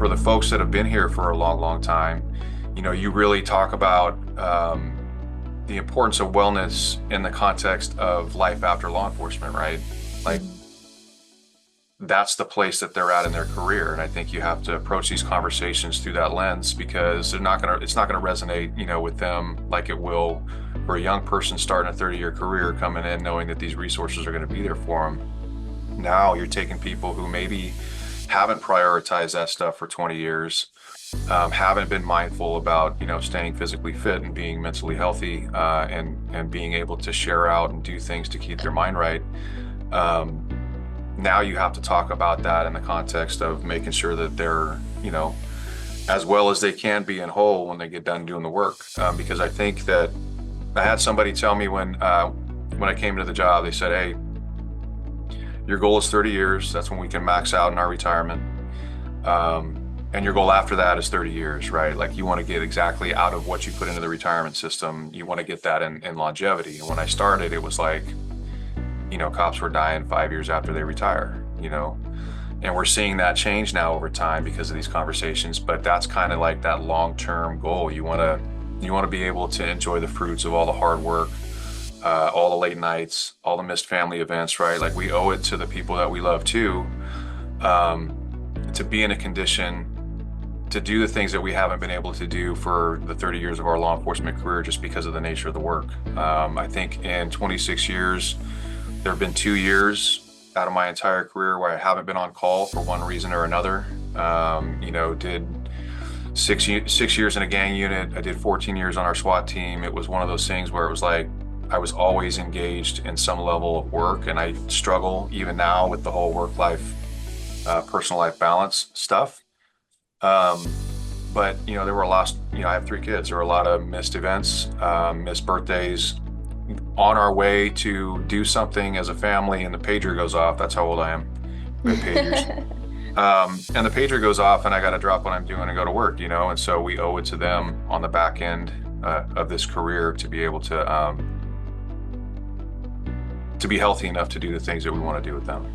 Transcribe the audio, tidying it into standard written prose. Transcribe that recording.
for the folks that have been here for a long, long time, you really talk about the importance of wellness in the context of life after law enforcement, right? Like that's the place that they're at in their career. And I think you have to approach these conversations through that lens because it's not gonna resonate, with them like it will for a young person starting a 30-year career coming in knowing that these resources are going to be there for them. Now you're taking people who maybe haven't prioritized that stuff for 20 years, haven't been mindful about, staying physically fit and being mentally healthy, and being able to share out and do things to keep their mind right. Now you have to talk about that in the context of making sure that they're, as well as they can be and whole when they get done doing the work. Because I think that I had somebody tell me when I came to the job, they said, "Hey, your goal is 30 years. That's when we can max out in our retirement. And your goal after that is 30 years, right? Like you want to get exactly out of what you put into the retirement system. You want to get that in longevity." And when I started, it was like, cops were dying 5 years after they retire, and we're seeing that change now over time because of these conversations. But that's kind of like that long-term goal. You want to be able to enjoy the fruits of all the hard work, all the late nights, all the missed family events, right? Like we owe it to the people that we love too, to be in a condition to do the things that we haven't been able to do for the 30 years of our law enforcement career just because of the nature of the work. I think in 26 years, there have been 2 years out of my entire career where I haven't been on call for one reason or another. Did 6 years in a gang unit. I did 14 years on our SWAT team. It was one of those things where it was like I was always engaged in some level of work, and I struggle even now with the whole work-life, personal life balance stuff. But there were a lot. I have 3 kids. There were a lot of missed events, missed birthdays. On our way to do something as a family, and the pager goes off. That's how old I am. We have pagers. And the pager goes off, and I got to drop what I'm doing and go to work. And so we owe it to them on the back end of this career to be able to be healthy enough to do the things that we want to do with them.